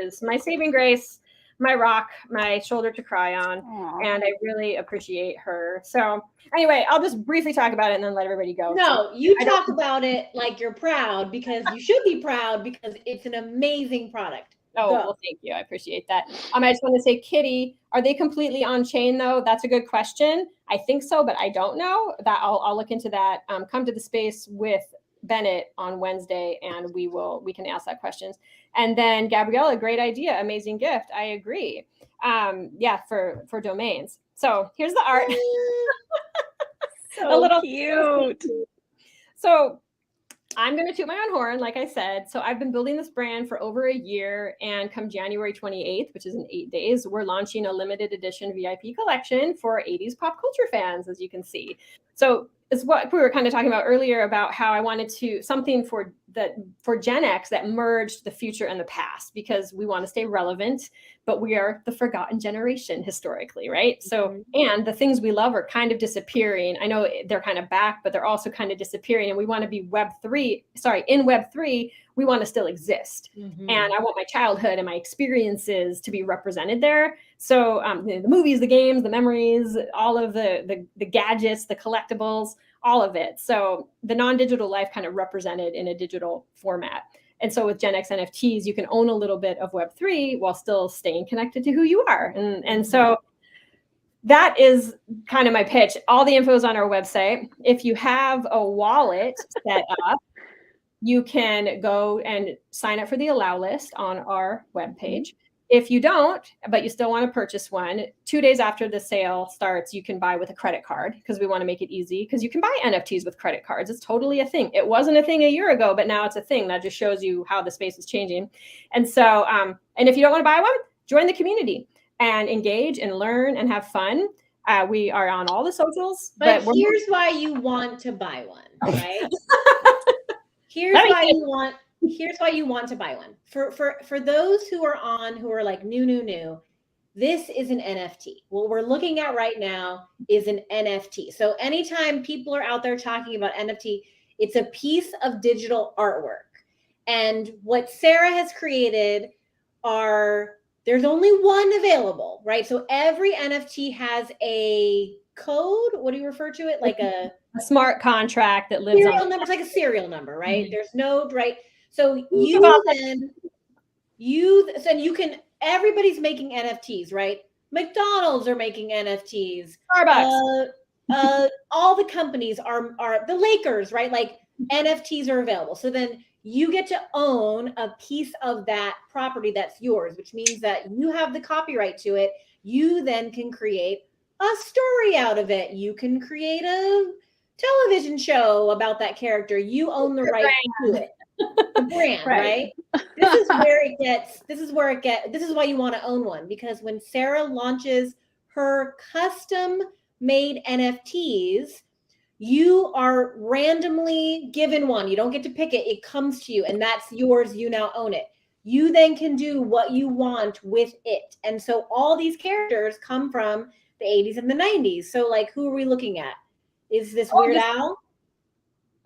Speaker 1: Is my saving grace, my rock, my shoulder to cry on. Aww. And I really appreciate her. So anyway, I'll just briefly talk about it and then let everybody go.
Speaker 2: No, you talk about it like you're proud, because you should be proud because it's an amazing product.
Speaker 1: Oh, well, thank you. I appreciate that. I just want to say, Kitty, are they completely on chain though? That's a good question. I think so, but I don't know. That I'll look into that. Come to the space with Bennett on Wednesday, and we can ask that questions. And then Gabriella, great idea, amazing gift. I agree. For domains. So here's the art.
Speaker 3: So a little cute.
Speaker 1: So I'm going to toot my own horn, like I said. So I've been building this brand for over a year, and come January 28th, which is in 8 days, we're launching a limited edition VIP collection for 80s pop culture fans, as you can see. So it's what we were kind of talking about earlier about how I wanted to something for Gen X that merged the future and the past, because we want to stay relevant, but we are the forgotten generation historically, right? So, and the things we love are kind of disappearing. I know they're kind of back, but they're also kind of disappearing. And we want to be in Web3, we want to still exist. And I want my childhood and my experiences to be represented there. So the movies, the games, the memories, all of the gadgets, the collectibles, all of it. So the non-digital life kind of represented in a digital format. And so with Gen X NFTs, you can own a little bit of Web3 while still staying connected to who you are. And so that is kind of my pitch. All the info is on our website. If you have a wallet set up, you can go and sign up for the allow list on our webpage. If you don't, but you still want to purchase one, 2 days after the sale starts, you can buy with a credit card, because we want to make it easy, because you can buy NFTs with credit cards. It's totally a thing. It wasn't a thing a year ago, but now it's a thing. That just shows you how the space is changing. And so, and if you don't want to buy one, join the community and engage and learn and have fun. We are on all the socials.
Speaker 2: But here's why you want to buy one, right? Here's why you want to buy one. For those who are like new, this is an NFT. What we're looking at right now is an NFT. So anytime people are out there talking about NFT, it's a piece of digital artwork. And what Sarah has created there's only one available, right? So every NFT has a code. What do you refer to it? Like a
Speaker 1: smart contract that lives
Speaker 2: serial number. It's like a serial number, right? There's no, right? So everybody's making NFTs, right? McDonald's are making NFTs.
Speaker 1: Starbucks.
Speaker 2: All the companies are the Lakers, right? Like NFTs are available. So then you get to own a piece of that property that's yours, which means that you have the copyright to it. You then can create a story out of it. You can create a television show about that character. You own the right to it. The brand, right? This is why you want to own one, because when Sarah launches her custom made NFTs, you are randomly given one. You don't get to pick it. It comes to you and that's yours. You now own it. You then can do what you want with it. And so all these characters come from the 80s and the 90s. So like, who are we looking at? Is this Weird Al?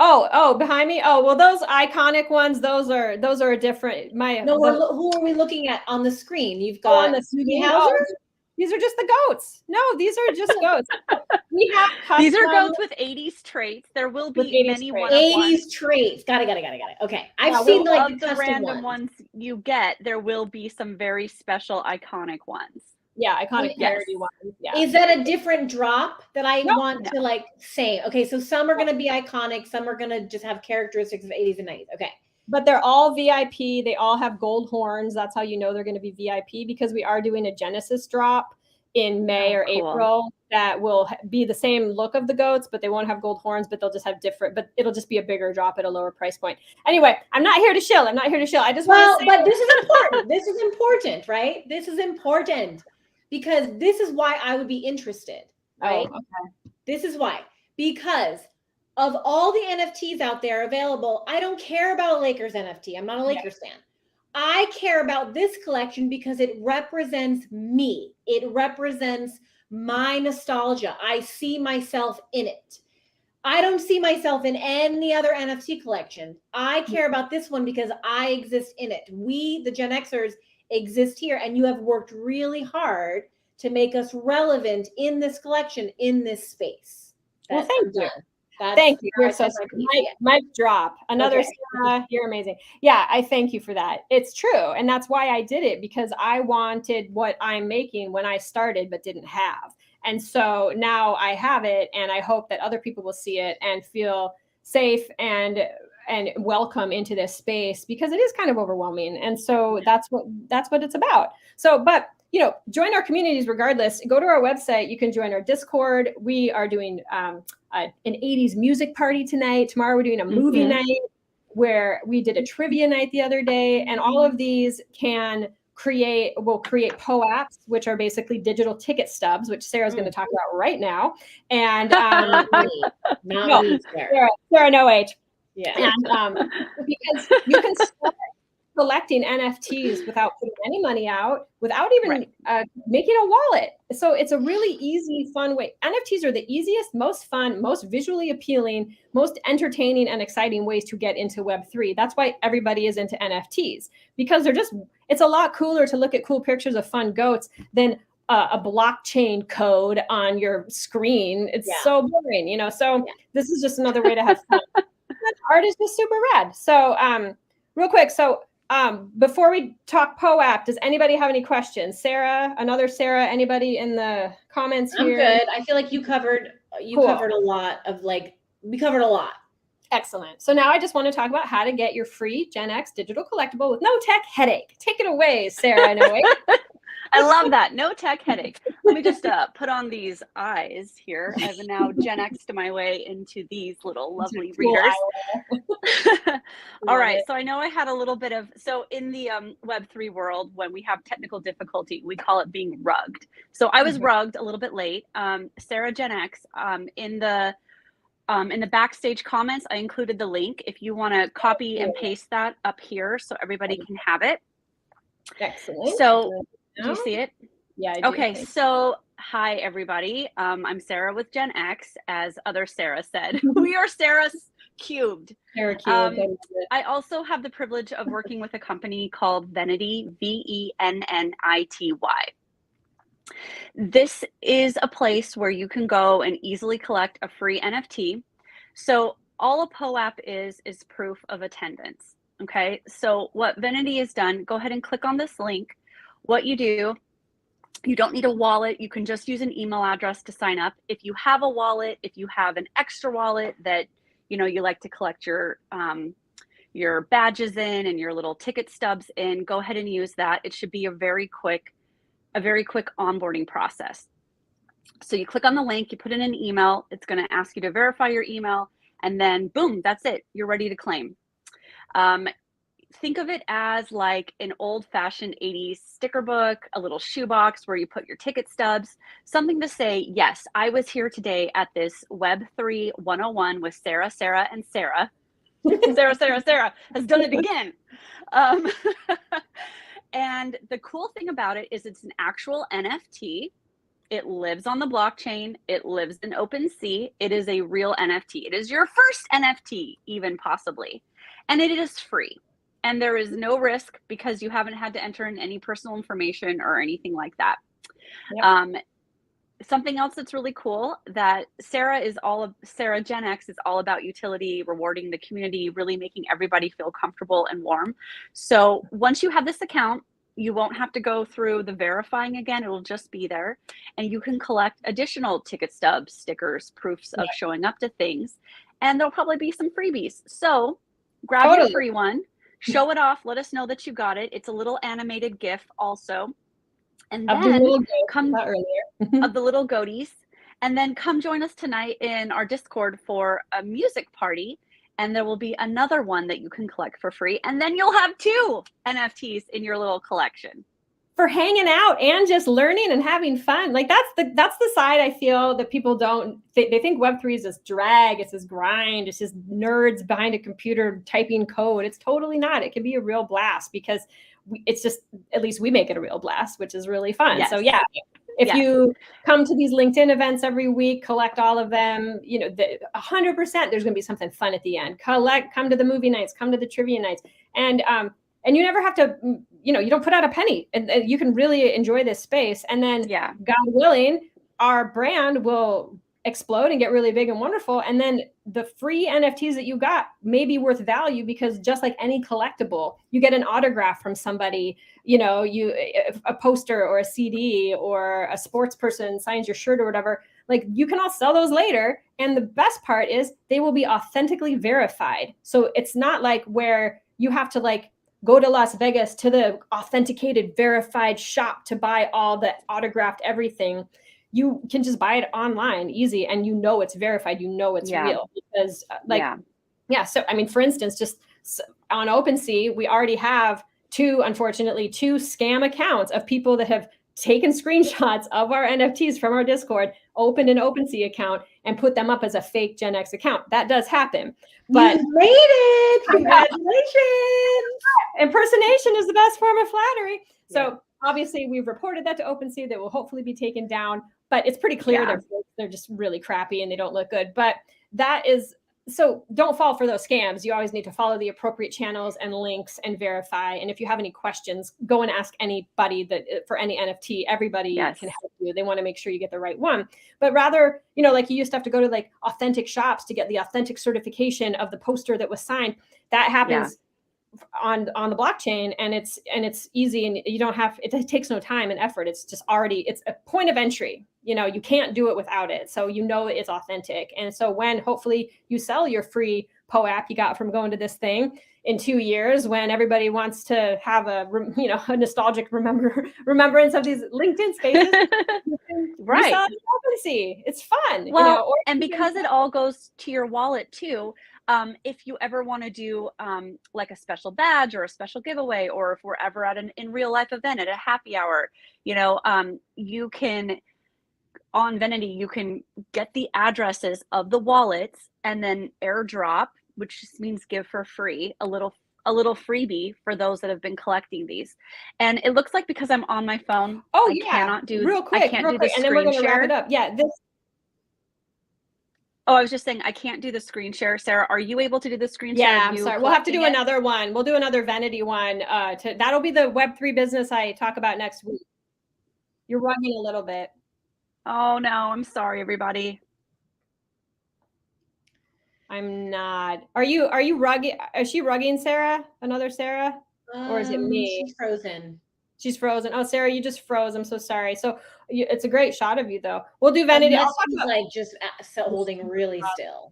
Speaker 1: Oh, behind me. Oh, well, those iconic ones, those are a different.
Speaker 2: Who are we looking at on the screen? You've got
Speaker 1: Doogie Howser. These are just the goats. No, these are just goats. We have
Speaker 3: these are goats with 80s traits. There will be many
Speaker 2: 80s traits. Got it. Okay, I've seen like
Speaker 3: the random ones you get. There will be some very special, iconic ones.
Speaker 1: Yeah, iconic parody ones. Yeah.
Speaker 2: Is that a different drop that I want to like say? Okay, so some are going to be iconic. Some are going to just have characteristics of 80s and 90s. Okay.
Speaker 1: But they're all VIP. They all have gold horns. That's how you know they're going to be VIP, because we are doing a Genesis drop in May or April that will be the same look of the goats, but they won't have gold horns, but they'll just have but it'll just be a bigger drop at a lower price point. Anyway, I'm not here to shill. I just want to say.
Speaker 2: But this is important. This is important, right? This is important because this is why I would be interested, right?
Speaker 1: Oh, okay.
Speaker 2: This is why, because of all the NFTs out there available, I don't care about a Lakers NFT. I'm not a Lakers fan. I care about this collection because it represents me. It represents my nostalgia. I see myself in it. I don't see myself in any other NFT collection. I care about this one because I exist in it. We, the Gen Xers, exist here, and you have worked really hard to make us relevant in this collection, in this space.
Speaker 1: Well, thank you. Thank you. You're so sweet. Mic drop. Another Sarah, you're amazing. Yeah, I thank you for that. It's true. And that's why I did it, because I wanted what I'm making when I started but didn't have. And so now I have it, and I hope that other people will see it and feel safe and welcome into this space, because it is kind of overwhelming. And so that's what it's about. So, but join our communities regardless. Go to our website. You can join our Discord. We are doing an 80s music party tonight. Tomorrow we're doing a movie night, where we did a trivia night the other day. And all of these will create POAPs, which are basically digital ticket stubs, which Sarah's going to talk about right now. And Sarah, no age.
Speaker 2: Yeah.
Speaker 1: And because you can start collecting NFTs without putting any money out, without even making a wallet. So it's a really easy, fun way. NFTs are the easiest, most fun, most visually appealing, most entertaining and exciting ways to get into Web3. That's why everybody is into NFTs, because it's a lot cooler to look at cool pictures of fun goats than a blockchain code on your screen. It's so boring, you know. So this is just another way to have fun. Art is just super rad. So real quick, so before we talk POAP, does anybody have any questions? Sarah, another Sarah, anybody in the comments here?
Speaker 2: I'm good. I feel like you covered covered a lot of we covered a lot.
Speaker 1: Excellent. So now I just want to talk about how to get your free Gen X digital collectible with no tech headache. Take it away, Sarah.
Speaker 3: I love that. No tech headache. Let me just put on these eyes here. I've now Gen X'd my way into these little lovely readers. All right. So I know I had a little bit of, so in the Web3 world, when we have technical difficulty, we call it being rugged. So I was rugged a little bit late. Sarah Gen X, in the backstage comments, I included the link if you want to copy and paste that up here so everybody can have it.
Speaker 1: Excellent.
Speaker 3: So do you see it?
Speaker 1: Yeah, I do.
Speaker 3: Okay, so hi everybody. I'm Sarah with Gen X, as other Sarah said. We are Sarah's cubed.
Speaker 1: Sarah cubed.
Speaker 3: I also have the privilege of working with a company called Venity, VENNITY. This is a place where you can go and easily collect a free NFT. So all a POAP is proof of attendance. Okay, so what Venity has done, go ahead and click on this link. What you do, you don't need a wallet. You can just use an email address to sign up. If you have a wallet, if you have an extra wallet that you like to collect your badges in and your little ticket stubs in, go ahead and use that. It should be a very quick onboarding process. So you click on the link, you put in an email. It's going to ask you to verify your email, and then boom, that's it. You're ready to claim. Think of it as like an old-fashioned 80s sticker book, a little shoebox where you put your ticket stubs, something to say, yes, I was here today at this Web3 101 with Sarah, and Sarah. Sarah has done it again. And the cool thing about it is it's an actual NFT. It lives on the blockchain. It lives in OpenSea. It is a real NFT. It is your first NFT, even possibly. And it is free. And there is no risk because you haven't had to enter in any personal information or anything like that. Yep. Something else that's really cool that Sarah Gen X is all about utility, rewarding the community, really making everybody feel comfortable and warm. So once you have this account, you won't have to go through the verifying again. It will just be there. And you can collect additional ticket stubs, stickers, proofs of showing up to things. And there'll probably be some freebies. So grab your free one. Show it off. Let us know that you got it. It's a little animated GIF also. And then come of the little goaties. And then come join us tonight in our Discord for a music party. And there will be another one that you can collect for free. And then you'll have 2 NFTs in your little collection.
Speaker 1: For hanging out and just learning and having fun. Like that's the side I feel that people don't, they think Web3 is this drag, it's this grind, it's just nerds behind a computer typing code. It's totally not. It can be a real blast because it's just, at least we make it a real blast, which is really fun. Yes. So yeah, if you come to these LinkedIn events every week, collect all of them, 100%, there's going to be something fun at the end. Come to the movie nights, come to the trivia nights. And you never have to, you don't put out a penny, and you can really enjoy this space. And then God willing, our brand will explode and get really big and wonderful. And then the free NFTs that you got may be worth value because just like any collectible, you get an autograph from somebody, a poster or a CD or a sports person signs your shirt or whatever. Like you can all sell those later. And the best part is they will be authentically verified. So it's not like where you have to go to Las Vegas to the authenticated, verified shop to buy all the autographed everything. You can just buy it online, easy, and it's verified. It's real because, So I mean, for instance, just on OpenSea, we already have 2 scam accounts of people that have taken screenshots of our NFTs from our Discord, opened an OpenSea account, and put them up as a fake Gen X account. That does happen. But
Speaker 2: you made it! Congratulations!
Speaker 1: Impersonation is the best form of flattery. So obviously we've reported that to OpenSea. That will hopefully be taken down. But it's pretty clear they're just really crappy and they don't look good. But that is so don't fall for those scams. You always need to follow the appropriate channels and links and verify. And if you have any questions, go and ask anybody that for any NFT. Everybody can help you. They want to make sure you get the right one. But rather, you know, like you used to have to go to like authentic shops to get the authentic certification of the poster that was signed. That happens on the blockchain, and it's easy, and you don't have, it takes no time and effort. It's just already, it's a point of entry. You know, you can't do it without it. So you know it's authentic. And so when hopefully you sell your free POAP you got from going to this thing in 2 years, when everybody wants to have a, you know, a nostalgic remembrance of these LinkedIn spaces,
Speaker 3: right?
Speaker 1: It's fun.
Speaker 3: Well,
Speaker 1: you know,
Speaker 3: and because it all goes to your wallet too. If you ever want to do like a special badge or a special giveaway, or if we're ever at an in real life event at a happy hour, you know, you can, on Venity, you can get the addresses of the wallets and then airdrop, which just means give for free, a little freebie for those that have been collecting these. And it looks like, because I'm on my phone, I cannot do
Speaker 1: real quick,
Speaker 3: I can't do the
Speaker 1: and then we're
Speaker 3: screen
Speaker 1: going to
Speaker 3: share.
Speaker 1: wrap it up. Yeah, this.
Speaker 3: Oh, I was just saying I can't do the screen share. Sarah, are you able to do the screen share?
Speaker 1: Yeah, I'm sorry. We'll have to do another one. We'll do another Vanity one. That'll be the Web3 business I talk about next week. You're rugging a little bit.
Speaker 3: Oh no, I'm sorry, everybody.
Speaker 2: I'm
Speaker 1: not. Are you rugging? Is she rugging, Sarah? Another Sarah? Or is it me?
Speaker 2: She's frozen.
Speaker 1: She's frozen. Oh, Sarah, you just froze. I'm so sorry. So it's a great shot of you, though. We'll do Vanity.
Speaker 2: Unless she's like just holding really still.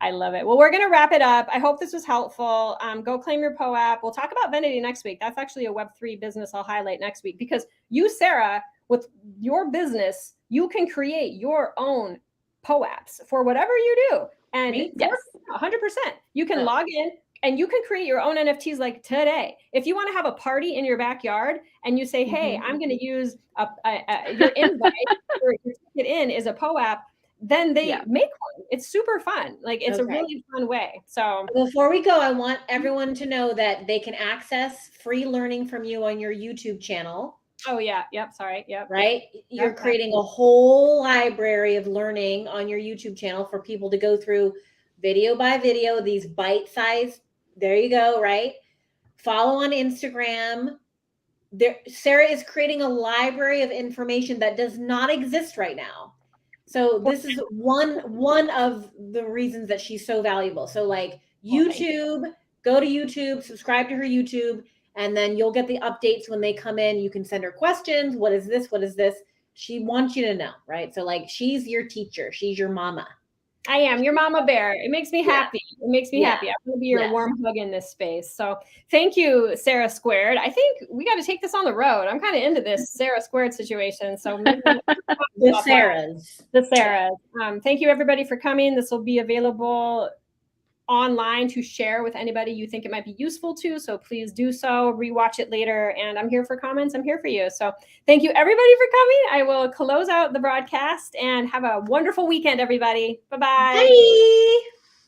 Speaker 1: I love it. Well, we're going to wrap it up. I hope this was helpful. Go claim your POAP. We'll talk about Vanity next week. That's actually a Web3 business I'll highlight next week, because you, Sarah, with your business, you can create your own POAPs for whatever you do. And yes, 100%. You can log in and you can create your own NFTs like today. If you want to have a party in your backyard and you say, hey, I'm going to use your invite or your ticket in is a POAP, then they make one. It's super fun. Like it's a really fun way. So
Speaker 2: before we go, I want everyone to know that they can access free learning from you on your YouTube channel.
Speaker 1: Oh yeah. Yep. Sorry. Yep.
Speaker 2: Right. You're creating a whole library of learning on your YouTube channel for people to go through video by video, these bite-sized. There you go. Right. Follow on Instagram. Sarah is creating a library of information that does not exist right now. So this is one of the reasons that she's so valuable. So like YouTube, go to YouTube, subscribe to her YouTube, and then you'll get the updates when they come in. You can send her questions. What is this? What is this? She wants you to know, right? So like she's your teacher. She's your mama.
Speaker 1: I am your mama bear. It makes me happy. It makes me happy. I'm going to be your warm hug in this space. So thank you, Sarah Squared. I think we got to take this on the road. I'm kind of into this Sarah Squared situation. So maybe
Speaker 2: the
Speaker 1: Sarahs. Thank you, everybody, for coming. This will be available online to share with anybody you think it might be useful to. So please do so. Rewatch it later. And I'm here for comments. I'm here for you. So thank you, everybody, for coming. I will close out the broadcast and have a wonderful weekend, everybody. Bye-bye.
Speaker 2: Bye.